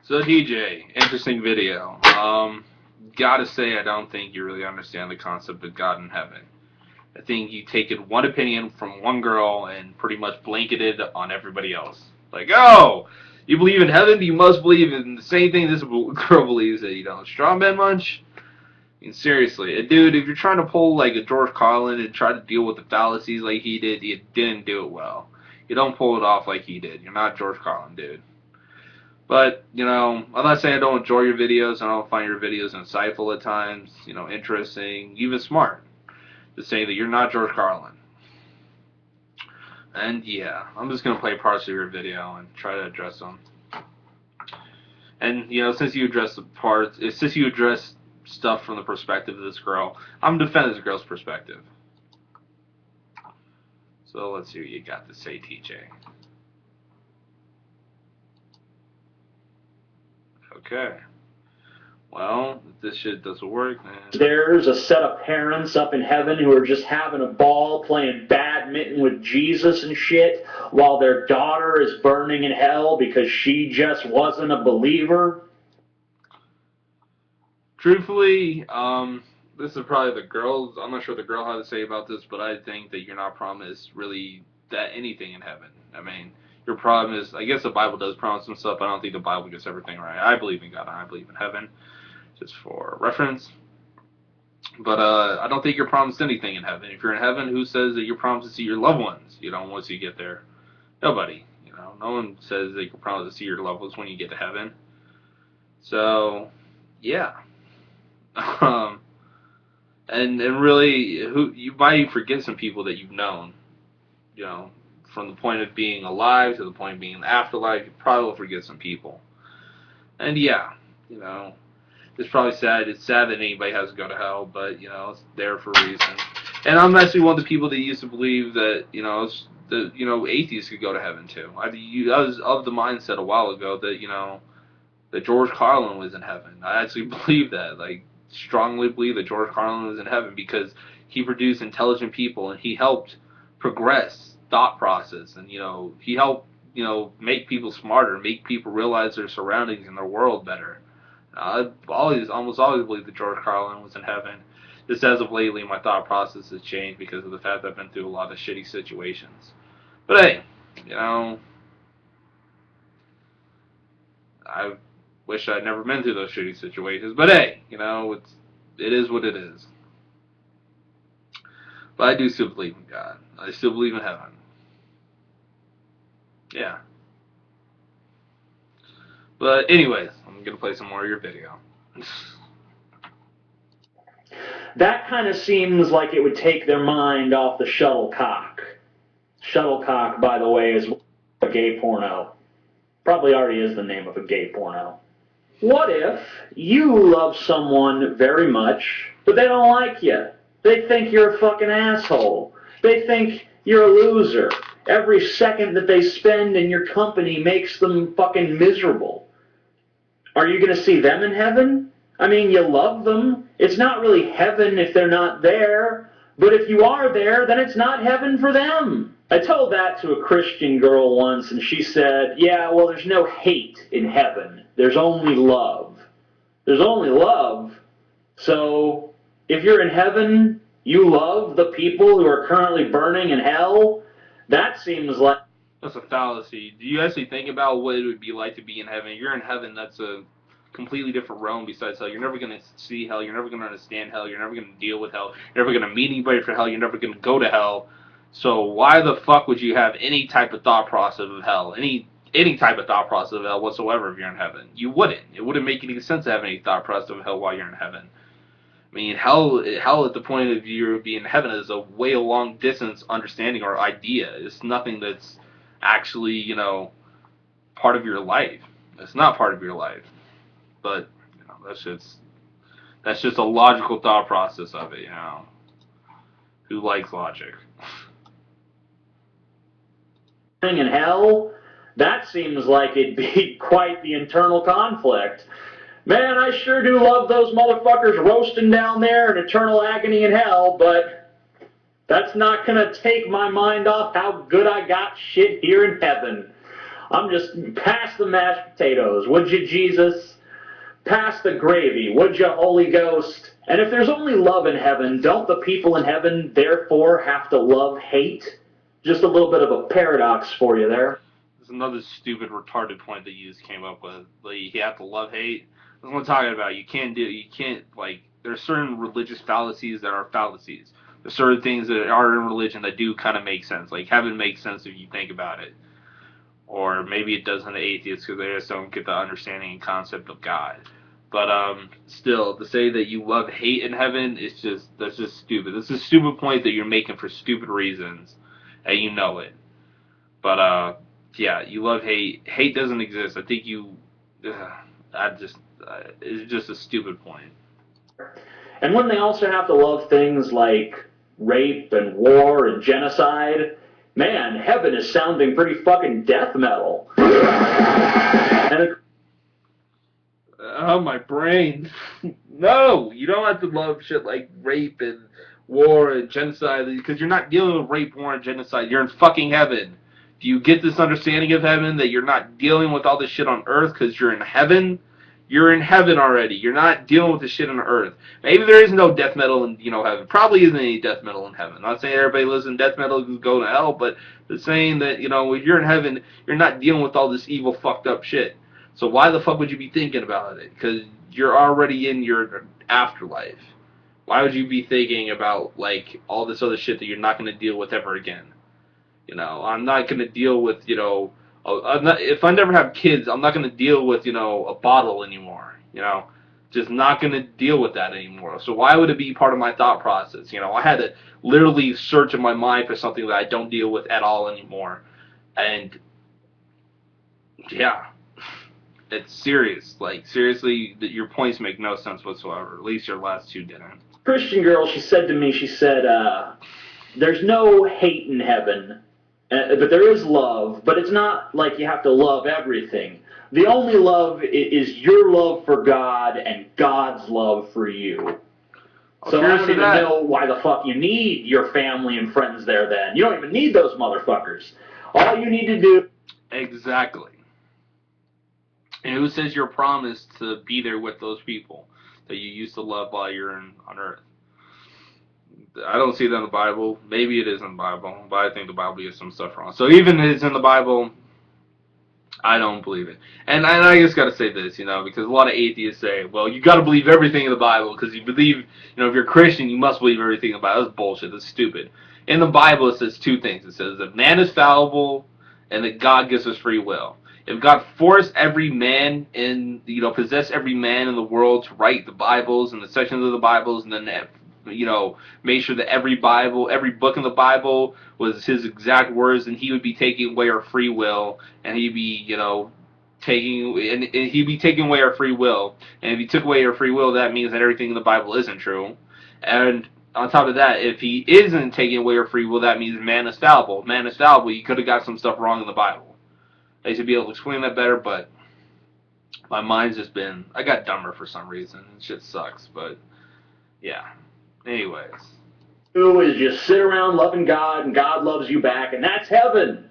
So DJ, interesting video. Gotta say, I don't think you really understand the concept of God in heaven. I think you take it one opinion from one girl and pretty much blanketed on everybody else. Like, oh, you believe in heaven? You must believe in the same thing this girl believes in. Strong man munch? I mean, seriously, dude, if you're trying to pull like a George Carlin and try to deal with the fallacies like he did, you didn't do it well. You don't pull it off like he did. You're not George Carlin, dude. But, I'm not saying I don't enjoy your videos. I don't find your videos insightful at times, interesting, even smart. Just saying that you're not George Carlin. And yeah, I'm just going to play parts of your video and try to address them. And, since you address stuff from the perspective of this girl, I'm defending this girl's perspective. So let's see what you got to say, TJ. Okay. Well, if this shit doesn't work, then... There's a set of parents up in heaven who are just having a ball playing badminton with Jesus and shit while their daughter is burning in hell because she just wasn't a believer. Truthfully, this is probably the girls. I'm not sure what the girl had to say about this, but I think that you're not promised really that anything in heaven. I mean, your problem is, I guess the Bible does promise some stuff, but I don't think the Bible gets everything right. I believe in God and I believe in heaven, just for reference. But I don't think you're promised anything in heaven. If you're in heaven, who says that you're promised to see your loved ones, once you get there? Nobody. No one says that you're promised to see your loved ones when you get to heaven. So, yeah. And really, you might forget some people that you've known, from the point of being alive to the point of being in the afterlife. You probably will forget some people. And yeah, it's probably sad. It's sad that anybody has to go to hell, but it's there for a reason. And I'm actually one of the people that used to believe that atheists could go to heaven too. I was of the mindset a while ago that that George Carlin was in heaven. I actually believe that, strongly believe that George Carlin was in heaven because he produced intelligent people and he helped progress thought process and he helped make people smarter, make people realize their surroundings and their world better. I've almost always believed that George Carlin was in heaven. Just as of lately, my thought process has changed because of the fact that I've been through a lot of shitty situations. But hey, I wish I'd never been through those shitty situations. But hey, it is what it is. But I do still believe in God. I still believe in heaven. Yeah. But anyways, I'm going to play some more of your video. That kind of seems like it would take their mind off the shuttlecock. Shuttlecock, by the way, is a gay porno. Probably already is the name of a gay porno. What if you love someone very much, but they don't like you? They think you're a fucking asshole. They think you're a loser. Every second that they spend in your company makes them fucking miserable. Are you going to see them in heaven? I mean, you love them. It's not really heaven if they're not there. But if you are there, then it's not heaven for them. I told that to a Christian girl once, and she said, yeah, well, there's no hate in heaven. There's only love. There's only love. So, if you're in heaven, you love the people who are currently burning in hell? That seems like... That's a fallacy. Do you actually think about what it would be like to be in heaven? If you're in heaven, that's a completely different realm besides hell. You're never going to see hell. You're never going to understand hell. You're never going to deal with hell. You're never going to meet anybody for hell. You're never going to go to hell. So why the fuck would you have any type of thought process of hell? Any type of thought process of hell whatsoever if you're in heaven? You wouldn't. It wouldn't make any sense to have any thought process of hell while you're in heaven. I mean, hell at the point of you being in heaven is a way long distance understanding or idea. It's nothing that's actually, part of your life. It's not part of your life. But, that's just a logical thought process of it, Who likes logic? in hell? That seems like it'd be quite the internal conflict. Man, I sure do love those motherfuckers roasting down there in eternal agony in hell, but that's not gonna take my mind off how good I got shit here in heaven. I'm just, pass the mashed potatoes, would you, Jesus? Pass the gravy, would you, Holy Ghost? And if there's only love in heaven, don't the people in heaven therefore have to love hate? Just a little bit of a paradox for you there. It's another stupid, retarded point that you just came up with. Like, you have to love hate. That's what I'm talking about. You can't, like, there's certain religious fallacies that are fallacies. There's certain things that are in religion that do kind of make sense. Like, heaven makes sense if you think about it. Or maybe it doesn't to atheists because they just don't get the understanding and concept of God. But still, to say that you love hate in heaven, that's just stupid. That's a stupid point that you're making for stupid reasons, and you know it. But yeah, you love hate. Hate doesn't exist. I think it's just a stupid point. And when they also have to love things like rape and war and genocide, man, heaven is sounding pretty fucking death metal. And oh, my brain. No, you don't have to love shit like rape and war and genocide because you're not dealing with rape, war, and genocide. You're in fucking heaven. Do you get this understanding of heaven that you're not dealing with all this shit on earth because you're in heaven? You're in heaven already. You're not dealing with the shit on earth. Maybe there is no death metal in heaven. Probably isn't any death metal in heaven. I'm not saying everybody lives in death metal is go to hell, but it's saying that if you're in heaven, you're not dealing with all this evil, fucked up shit. So why the fuck would you be thinking about it? Because you're already in your afterlife. Why would you be thinking about like all this other shit that you're not going to deal with ever again? I'm not going to deal with if I never have kids, I'm not going to deal with a bottle anymore. Just not going to deal with that anymore. So why would it be part of my thought process? I had to literally search in my mind for something that I don't deal with at all anymore, and yeah. It's serious. Like, seriously, your points make no sense whatsoever. At least your last two didn't. Christian girl, she said to me, there's no hate in heaven, but there is love, but it's not like you have to love everything. The only love is your love for God and God's love for you. So I don't even know why the fuck you need your family and friends there then. You don't even need those motherfuckers. All you need to do... Exactly. And who says you're promised to be there with those people that you used to love while you're on earth? I don't see that in the Bible. Maybe it is in the Bible, but I think the Bible gets some stuff wrong. So even if it's in the Bible, I don't believe it. And I just got to say this, because a lot of atheists say, well, you got to believe everything in the Bible because you believe, if you're a Christian, you must believe everything in the Bible. That's bullshit. That's stupid. In the Bible, it says two things. It says that man is fallible and that God gives us free will. If God forced every man possess every man in the world to write the Bibles and the sections of the Bibles, and then made sure that every book in the Bible was his exact words, and he would be taking away our free will, and he'd be taking away our free will. And if he took away our free will, that means that everything in the Bible isn't true. And on top of that, if he isn't taking away our free will, that means man is fallible. Man is fallible. You could have got some stuff wrong in the Bible. I should be able to explain that better, but my mind's just been... I got dumber for some reason. Shit sucks, but yeah. Anyways. Do is just sit around loving God, and God loves you back, and that's heaven.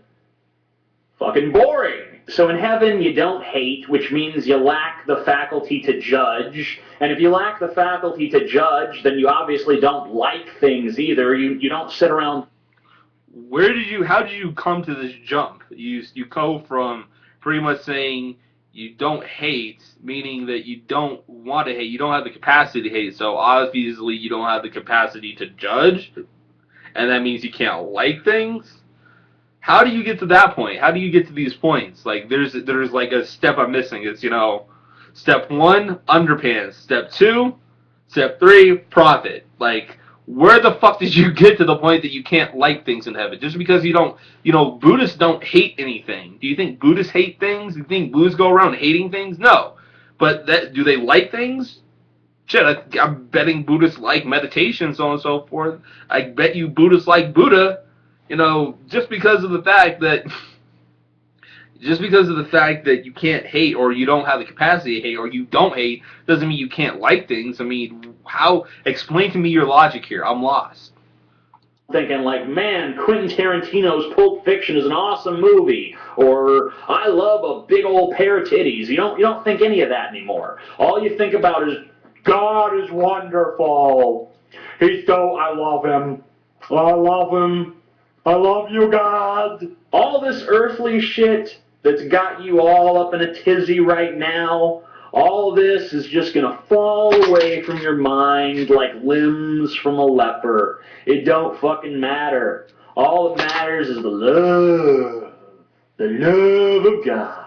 Fucking boring. So in heaven, you don't hate, which means you lack the faculty to judge. And if you lack the faculty to judge, then you obviously don't like things either. You don't sit around... How did you come to this jump? You go from pretty much saying you don't hate, meaning that you don't want to hate, you don't have the capacity to hate, so obviously you don't have the capacity to judge, and that means you can't like things? How do you get to that point? How do you get to these points? Like, there's like a step I'm missing. It's, step 1, underpants. Step 2, step 3, profit. Like, where the fuck did you get to the point that you can't like things in heaven? Just because you don't, Buddhists don't hate anything. Do you think Buddhists hate things? Do you think Buddhists go around hating things? No. But do they like things? Shit, I'm betting Buddhists like meditation, so on and so forth. I bet you Buddhists like Buddha. Just because of the fact that you can't hate, or you don't have the capacity to hate, or you don't hate, doesn't mean you can't like things. I mean, explain to me your logic here. I'm lost. Thinking like, man, Quentin Tarantino's Pulp Fiction is an awesome movie. or I love a big old pair of titties. You don't think any of that anymore. All you think about is God is wonderful. I love him. I love him. I love you, God. All this earthly shit that's got you all up in a tizzy right now, all this is just gonna fall away from your mind like limbs from a leper. It don't fucking matter. All that matters is the love of God.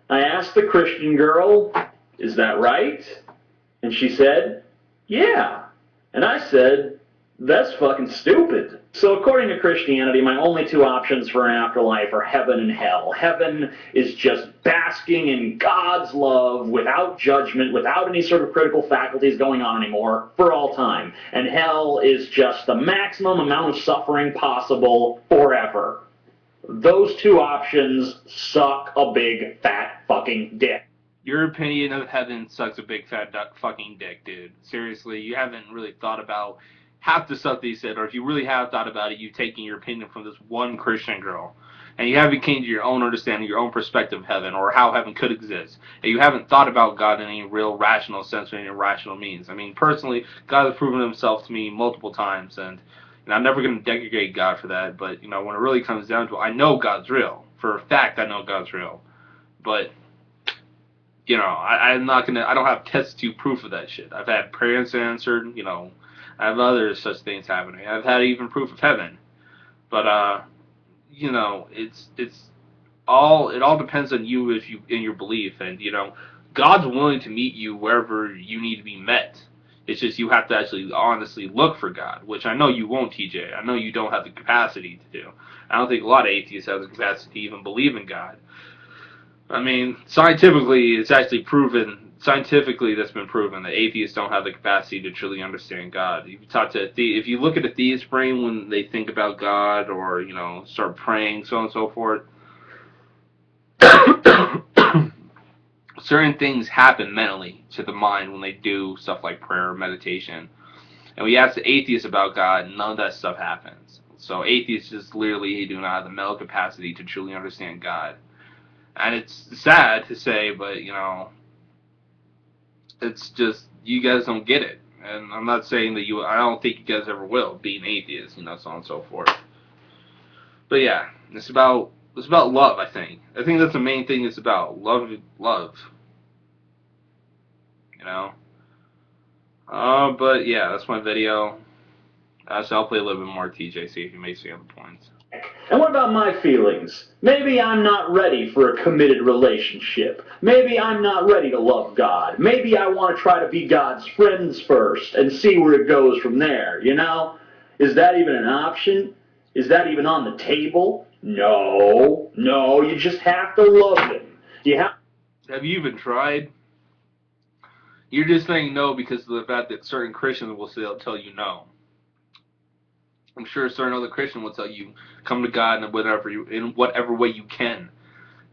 I asked the Christian girl, is that right? And she said, yeah. And I said, that's fucking stupid. So according to Christianity, my only two options for an afterlife are heaven and hell. Heaven is just basking in God's love without judgment, without any sort of critical faculties going on anymore, for all time. And hell is just the maximum amount of suffering possible forever. Those two options suck a big fat fucking dick. Your opinion of heaven sucks a big fat fucking dick, dude. Seriously, you haven't really thought about half the stuff that you said, or if you really have thought about it, you've taken your opinion from this one Christian girl. And you haven't came to your own understanding, your own perspective of heaven, or how heaven could exist. And you haven't thought about God in any real rational sense or any rational means. I mean, personally, God has proven himself to me multiple times, and I'm never going to degradate God for that, but, when it really comes down to it, I know God's real. For a fact, I know God's real. But I'm not gonna. I don't have test tube proof of that shit. I've had prayers answered. I have other such things happening. I've had even proof of heaven. But it's all. It all depends on you if you in your belief, and God's willing to meet you wherever you need to be met. It's just you have to actually honestly look for God, which I know you won't, TJ. I know you don't have the capacity to do. I don't think a lot of atheists have the capacity to even believe in God. I mean, scientifically, it's actually proven. Scientifically, that's been proven that atheists don't have the capacity to truly understand God. If you look at a theist's brain when they think about God or start praying, so on and so forth, certain things happen mentally to the mind when they do stuff like prayer or meditation. And we ask the atheists about God, none of that stuff happens. So atheists just literally do not have the mental capacity to truly understand God. And it's sad to say, but, it's just, you guys don't get it. And I'm not saying that I don't think you guys ever will, being atheists, so on and so forth. But yeah, it's about love, I think. I think that's the main thing it's about. Love. But yeah, that's my video. So I'll play a little bit more TJ, see if you may see other points. And what about my feelings? Maybe I'm not ready for a committed relationship. Maybe I'm not ready to love God. Maybe I want to try to be God's friends first and see where it goes from there, Is that even an option? Is that even on the table? No, you just have to love him. Have you even tried? You're just saying no because of the fact that certain Christians will tell you no. I'm sure a certain other Christian will tell you, come to God in whatever way you can.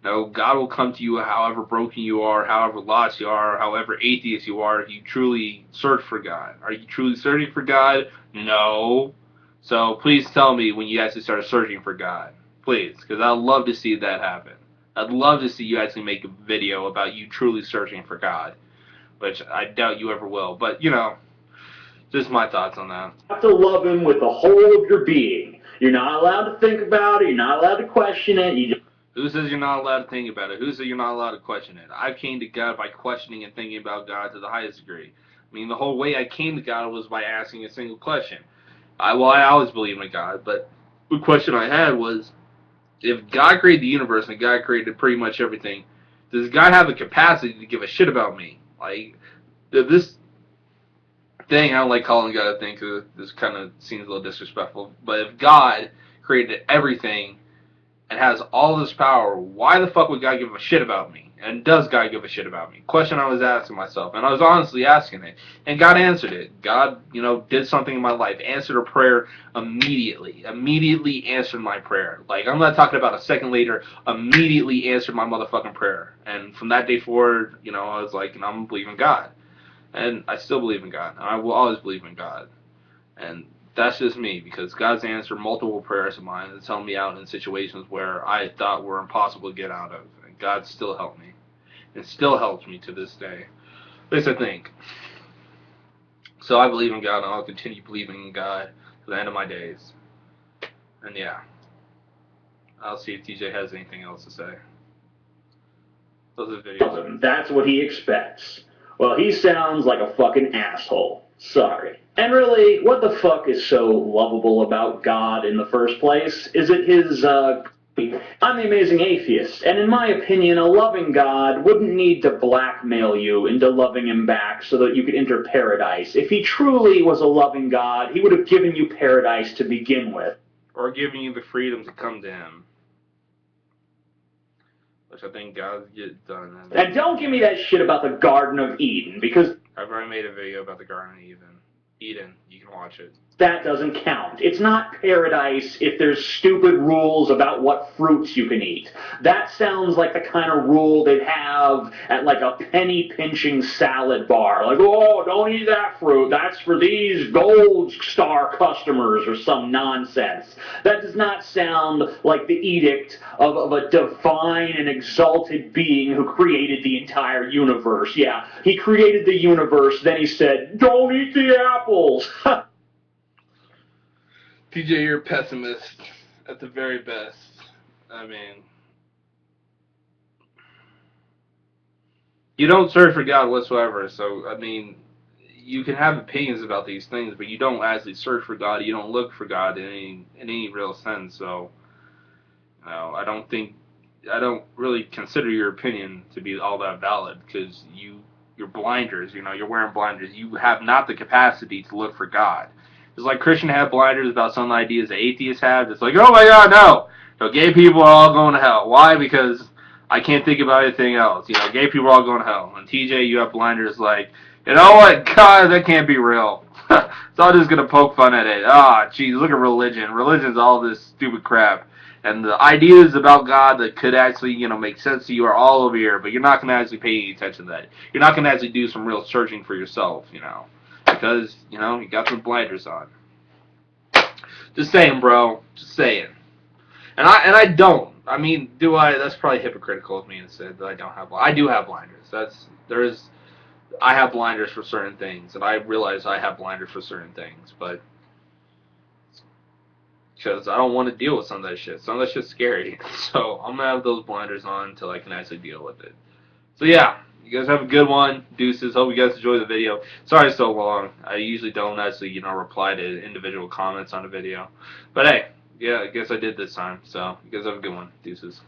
God will come to you however broken you are, however lost you are, however atheist you are, if you truly search for God. Are you truly searching for God? No. So please tell me when you actually start searching for God. Please, because I'd love to see that happen. I'd love to see you actually make a video about you truly searching for God, which I doubt you ever will. But, just my thoughts on that. You have to love him with the whole of your being. You're not allowed to think about it. You're not allowed to question it. Who says you're not allowed to think about it? Who says you're not allowed to question it? I came to God by questioning and thinking about God to the highest degree. I mean, the whole way I came to God was by asking a single question. I always believed in God, but the question I had was, if God created the universe and God created pretty much everything, does God have the capacity to give a shit about me? Like, this thing, I don't like calling God a thing because this kind of seems a little disrespectful, but if God created everything and has all this power, why the fuck would God give a shit about me? And does God give a shit about me? Question I was asking myself, and I was honestly asking it, and God answered it. God, did something in my life, answered a prayer immediately answered my prayer. Like, I'm not talking about a second later, immediately answered my motherfucking prayer. And from that day forward, I was like, I'm believing God. And I still believe in God. And I will always believe in God. And That's just me, because God's answered multiple prayers of mine that's helped me out in situations where I thought were impossible to get out of. And God still helped me. It still helps me to this day. At least I think. So I believe in God, and I'll continue believing in God to the end of my days. And yeah, I'll see if TJ has anything else to say. Those are videos. That's what he expects. Well, he sounds like a fucking asshole. Sorry. And really, what the fuck is so lovable about God in the first place? Is it his, I'm the amazing atheist, and in my opinion, a loving God wouldn't need to blackmail you into loving him back so that you could enter paradise. If he truly was a loving God, he would have given you paradise to begin with. Or giving you the freedom to come to him. Which I think God gets done. And don't give me that shit about the Garden of Eden, because I've already made a video about the Garden of Eden. You can watch it. That doesn't count. It's not paradise if there's stupid rules about what fruits you can eat. That sounds like the kind of rule they'd have at like a penny pinching salad bar. Like, oh, don't eat that fruit. That's for these Gold Star customers or some nonsense. That does not sound like the edict of a divine and exalted being who created the entire universe. Yeah, he created the universe, then he said, don't eat the apples. TJ, you're a pessimist at the very best. I mean, you don't search for God whatsoever, so, I mean, you can have opinions about these things, but you don't actually search for God. You don't look for God in any real sense, so, you know, I don't really consider your opinion to be all that valid, because you're blinders, you know, you're wearing blinders. You have not the capacity to look for God. It's like Christians have blinders about some ideas that atheists have. It's like, oh my God, no! So gay people are all going to hell. Why? Because I can't think about anything else. You know, gay people are all going to hell. And TJ, you have blinders like, you know what? God, that can't be real. So I'm just going to poke fun at it. Ah, geez, look at religion. Religion's all this stupid crap. And the ideas about God that could actually, you know, make sense to you are all over here, but you're not going to actually pay any attention to that. You're not going to actually do some real searching for yourself, you know. Because, you know, you got some blinders on. Just saying, bro. Just saying. And I don't. I mean, do I? That's probably hypocritical of me to say that I don't have. I do have blinders. I have blinders for certain things, and I realize I have blinders for certain things, but because I don't want to deal with some of that shit. Some of that shit's scary. So I'm gonna have those blinders on until I can actually deal with it. So yeah. You guys have a good one. Deuces. Hope you guys enjoyed the video. Sorry it's so long. I usually don't actually, you know, reply to individual comments on a video. But hey, yeah, I guess I did this time. So you guys have a good one. Deuces.